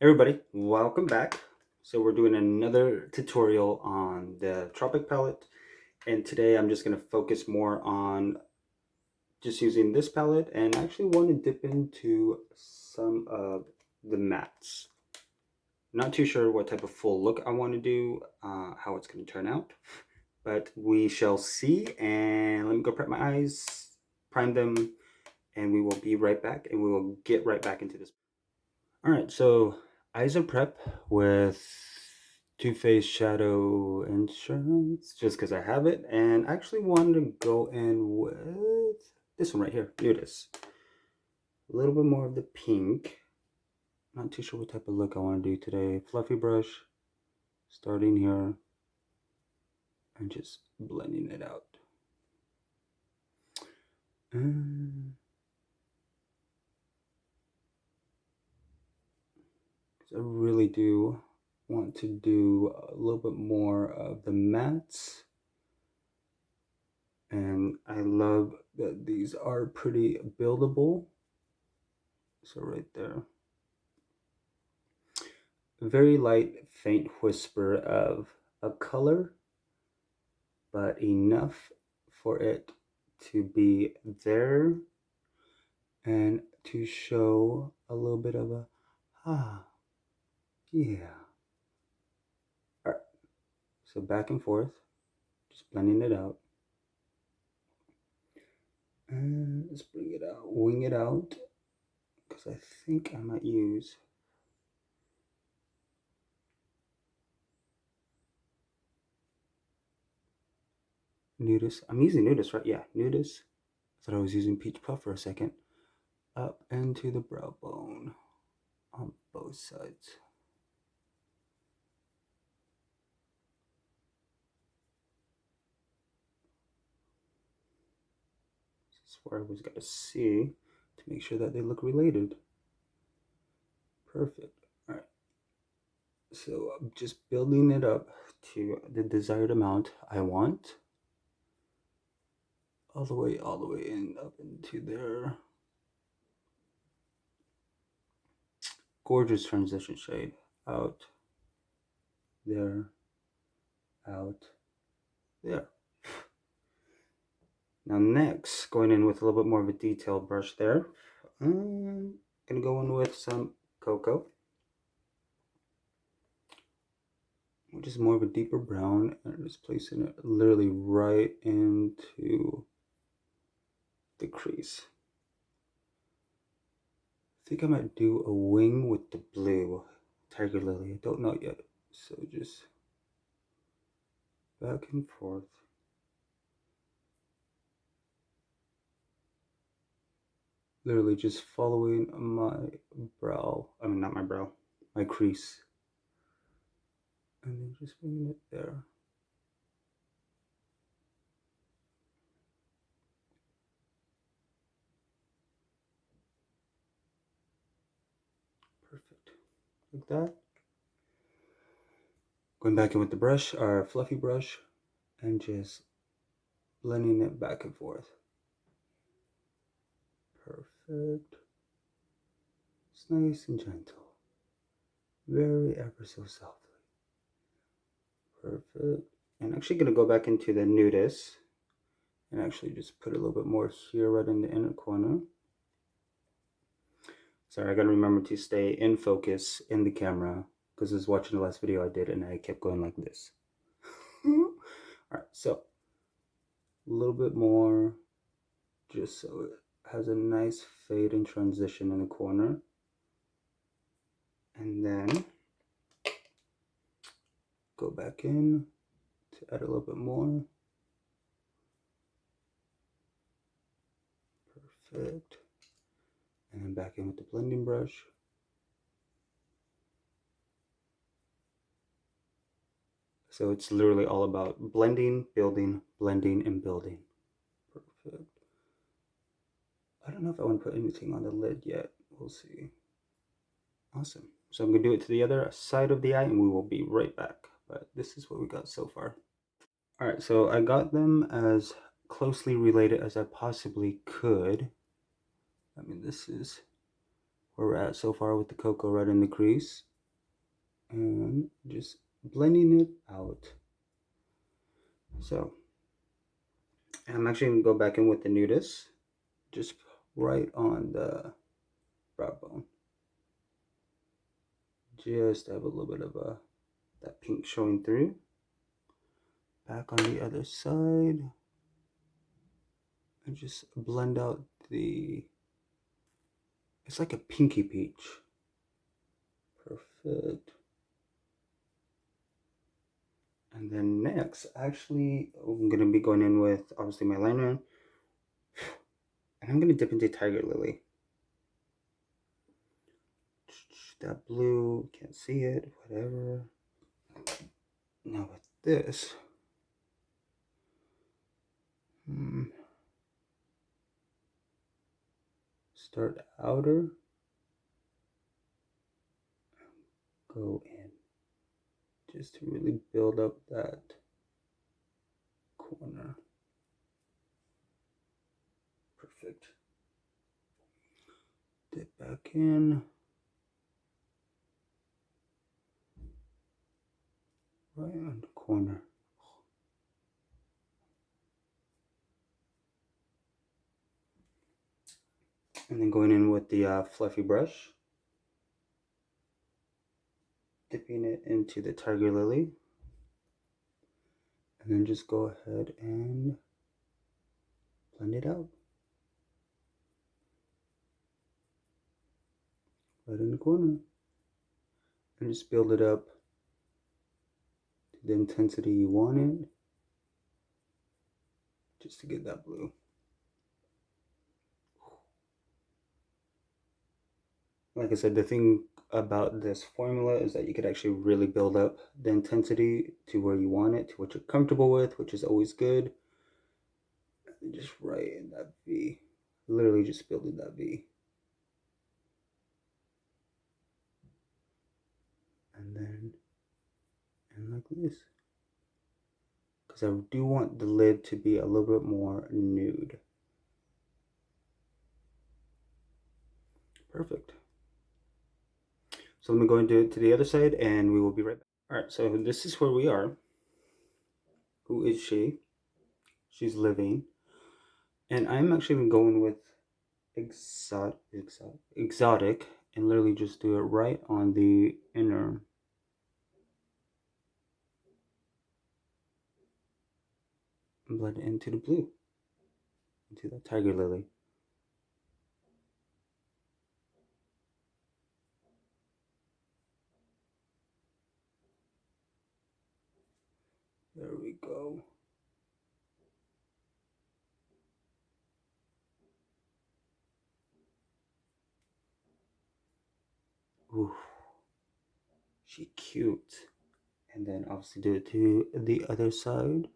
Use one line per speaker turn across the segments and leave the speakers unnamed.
Everybody, welcome back. So we're doing another tutorial on the Tropic palette, and today I'm just going to focus more on just using this palette, and I actually want to dip into some of the mattes. Not too sure what type of full look I want to do, how it's going to turn out, but we shall see. And let me go prep my eyes, prime them, and we will be right back, and we will get right back into this. All right, so eyes are prep with Too Faced Shadow Insurance, just because I have it, and I actually wanted to go in with this one right here. Nudist. A little bit more of the pink. Not too sure what type of look I want to do today. Fluffy brush, starting here, and just blending it out. And I really do want to do a little bit more of the mattes. And I love that these are pretty buildable. So right there. A very light, faint whisper of a color, but enough for it to be there and to show a little bit of a, yeah. All right. So back and forth, just blending it out. And let's bring it out, wing it out, because I think I might use Nudist. I'm using Nudist, right? Yeah, Nudist. I thought I was using Peach Puff for a second. Up into the brow bone on both sides. This is where I always got to see to make sure that they look related. Perfect. All right. So I'm just building it up to the desired amount I want. All the way in, up into there. Gorgeous transition shade. Out, there, out, there. Now next, going in with a little bit more of a detailed brush there. I'm gonna go in with some cocoa, which is more of a deeper brown, and I'm just placing it literally right into the crease. I think I might do a wing with the blue Tiger Lily. I don't know yet. So just back and forth. Literally just following my brow. I mean, not my brow, my crease. And then just bringing it there. Perfect. Like that. Going back in with the brush, our fluffy brush, and just blending it back and forth. Perfect. It's nice and gentle. Very ever so softly. Perfect. And actually gonna go back into the nudist and actually just put a little bit more here right in the inner corner. Sorry, I gotta remember to stay in focus in the camera because I was watching the last video I did and I kept going like this. Alright, so a little bit more just so it has a nice fade and transition in the corner. And then go back in to add a little bit more. Perfect. And then back in with the blending brush. So it's literally all about blending, building, blending, and building. Perfect. I don't know if I want to put anything on the lid yet. We'll see. Awesome. So I'm going to do it to the other side of the eye and we will be right back. But this is what we got so far. Alright, so I got them as closely related as I possibly could. I mean, this is where we're at so far with the cocoa right in the crease. and just blending it out. So I'm actually going to go back in with the nudist, just right on the brow bone. Just have a little bit of that pink showing through. Back on the other side. And just blend out it's like a pinky peach. Perfect. And then next, actually, I'm going to be going in with, obviously, my liner. And I'm going to dip into Tiger Lily. That blue, can't see it, whatever. Now with this, start outer, go in, just to really build up that corner. Perfect. Dip back in. Right on the corner. And then going in with the fluffy brush. Dipping it into the Tiger Lily. And then just go ahead and blend it out. Right in the corner. And just build it up to the intensity you want it. Just to get that blue. Like I said, the thing about this formula is that you could actually really build up the intensity to where you want it, to what you're comfortable with, which is always good. And just right in that V. Literally just building that V. And then, and like this. Because I do want the lid to be a little bit more nude. Perfect. So let me go into to the other side and we will be right back. Alright, so this is where we are. Who is she? She's living. And I'm actually going with exotic and literally just do it right on the inner. And blend it into the blue. Into that Tiger Lily. There we go. Ooh, she cute. And then obviously do it to the other side.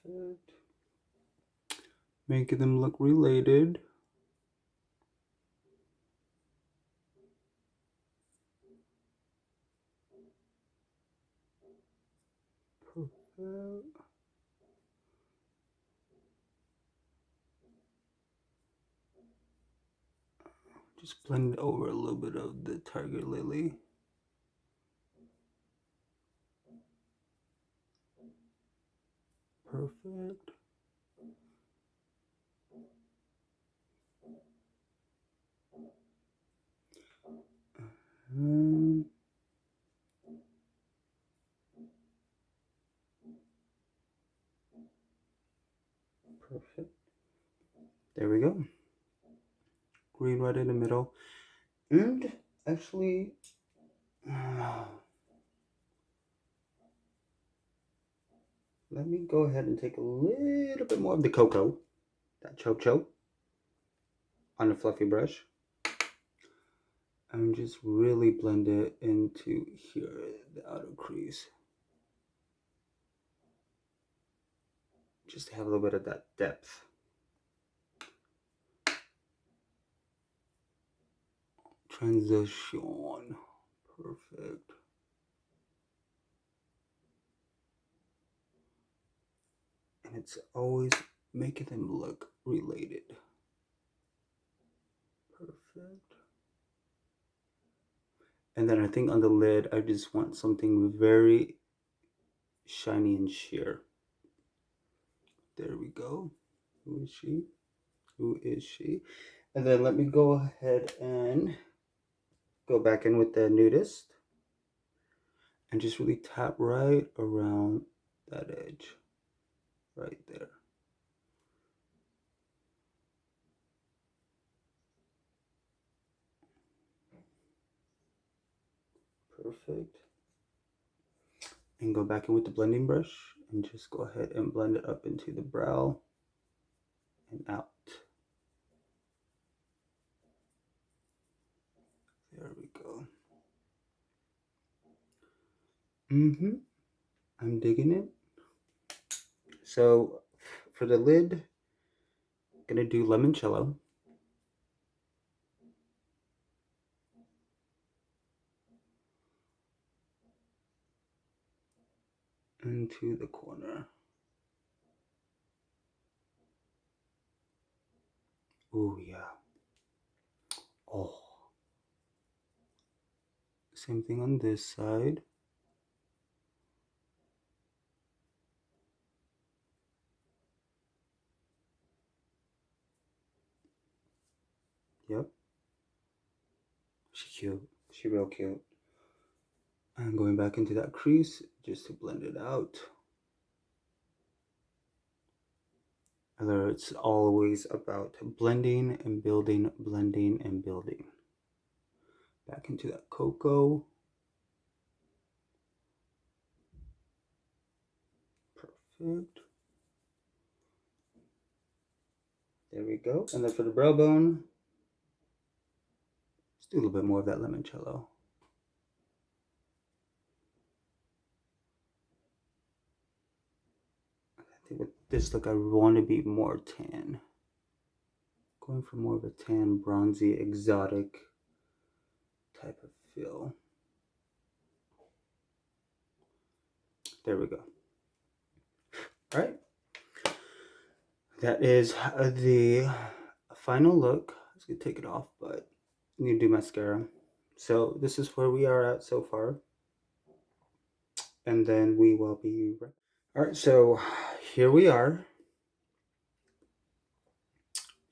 Perfect. Making them look related. Perfect. Just blend over a little bit of the Tiger Lily. Perfect. Perfect. There we go. Green right in the middle. And actually, let me go ahead and take a little bit more of the cocoa, that choke, on a fluffy brush. And just really blend it into here, the outer crease. Just to have a little bit of that depth. Transition. Perfect. it's always making them look related. Perfect. And then I think on the lid, I just want something very shiny and sheer. There we go. Who is she? Who is she? And then let me go ahead and go back in with the nudist and just really tap right around that edge. Right there. Perfect. And go back in with the blending brush and just go ahead and blend it up into the brow and out. There we go. I'm digging it. So for the lid, I'm gonna do limoncello. Into the corner. Oh yeah. Oh. Same thing on this side. Yep. She cute. She real cute. And going back into that crease just to blend it out. And there it's always about blending and building, blending and building. Back into that cocoa. Perfect. There we go. And then for the brow bone, let's do a little bit more of that limoncello. I think with this look, I want to be more tan. Going for more of a tan, bronzy, exotic type of feel. There we go. All right. That is the final look. I was going to take it off, but I'm going to do mascara. So this is where we are at so far. And then we will be right. All right, so here we are.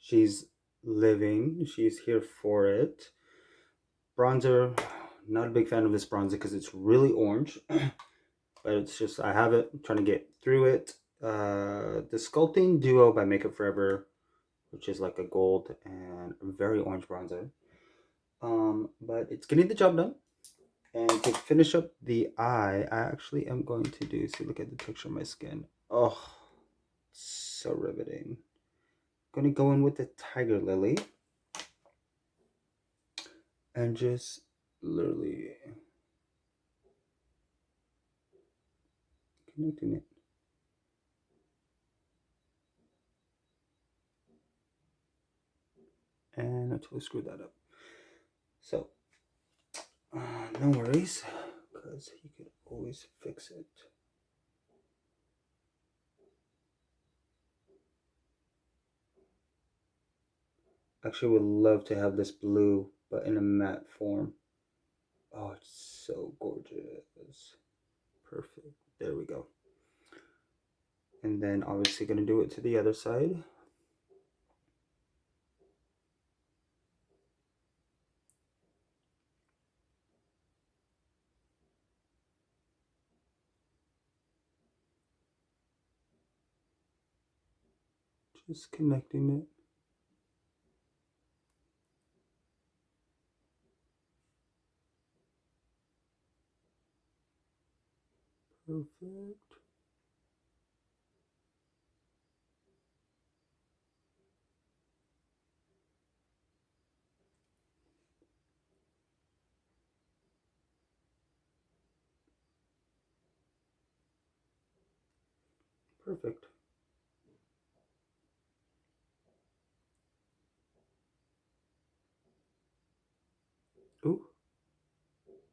She's living. She's here for it. Bronzer. Not a big fan of this bronzer because it's really orange. But it's just, I have it. I'm trying to get through it. The Sculpting Duo by Makeup Forever, which is like a gold and very orange bronzer. But it's getting the job done. And to finish up the eye, I actually am going to do, see, look at the texture of my skin. Oh, so riveting. Going to go in with the Tiger Lily. And just literally connecting it. And I totally screwed that up. So, no worries, because he could always fix it. Actually would love to have this blue, but in a matte form. Oh, it's so gorgeous. Perfect. There we go. And then obviously going to do it to the other side. Just connecting it. Perfect. Perfect. Ooh.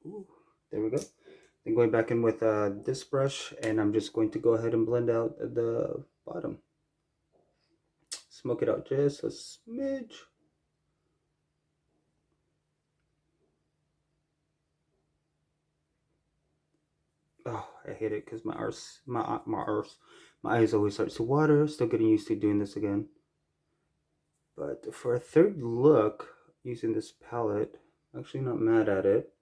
Ooh. There we go. Then going back in with this brush, and I'm just going to go ahead and blend out the bottom. Smoke it out just a smidge. Oh, I hate it because my eyes always start to water. Still getting used to doing this again. But for a third look using this palette, I'm actually not mad at it.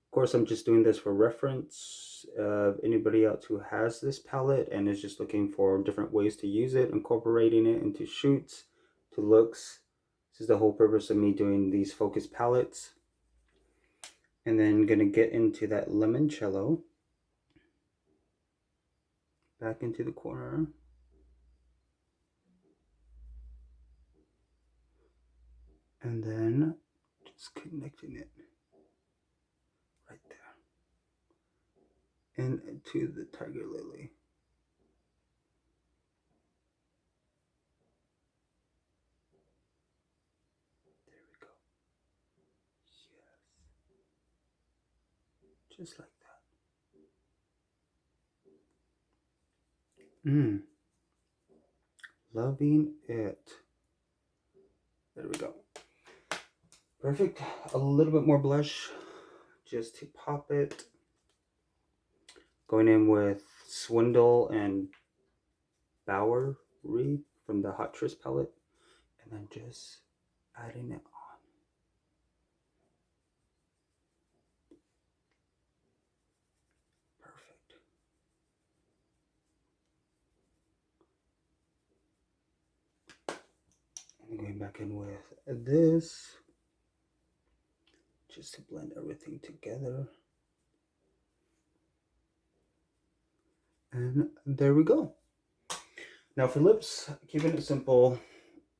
Of course, I'm just doing this for reference. Anybody else who has this palette and is just looking for different ways to use it, incorporating it into shoots, to looks. This is the whole purpose of me doing these focus palettes. And then gonna get into that limoncello. Back into the corner. And then just connecting it right there. And to the tiger lily. There we go. Yes. Just like that. Loving it. There we go. Perfect. A little bit more blush just to pop it. Going in with Swindle and Bowery from the Hot Tris palette. And then just adding it on. Perfect. And going back in with this. Just to blend everything together. And there we go. Now for lips, keeping it simple,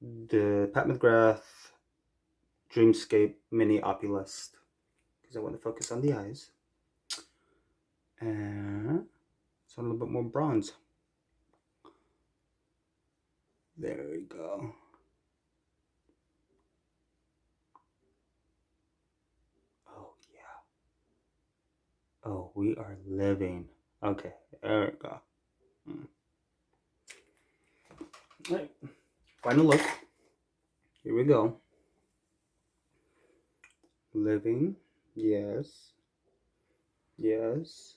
the Pat McGrath Dreamscape Mini Opulist, because I want to focus on the eyes. And so a little bit more bronze. There we go. Oh yeah. Oh, we are living. Okay, there we go. All right, final look. Here we go. Living, yes, yes.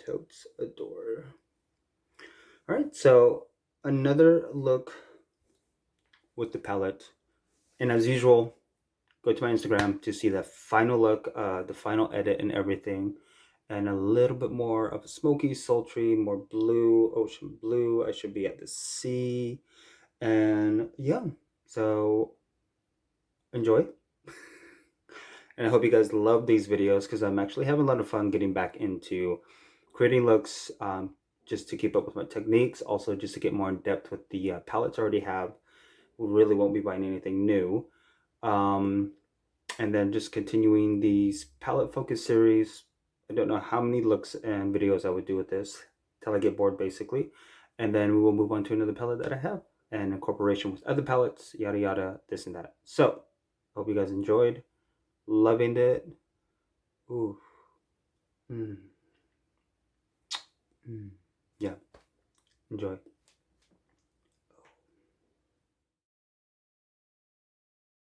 Totes adore. All right, so another look with the palette, and as usual, go to my Instagram to see the final look, the final edit and everything, and a little bit more of a smoky, sultry, more blue, ocean blue. I should be at the sea, and yeah, so enjoy. And I hope you guys love these videos because I'm actually having a lot of fun getting back into creating looks, just to keep up with my techniques, also just to get more in depth with the palettes I already have. We really won't be buying anything new. And then just continuing these palette focus series. I don't know how many looks and videos I would do with this till I get bored basically. And then we will move on to another palette that I have and incorporation with other palettes, yada yada, this and that. So, hope you guys enjoyed. Loving it. Ooh. Yeah. Enjoy.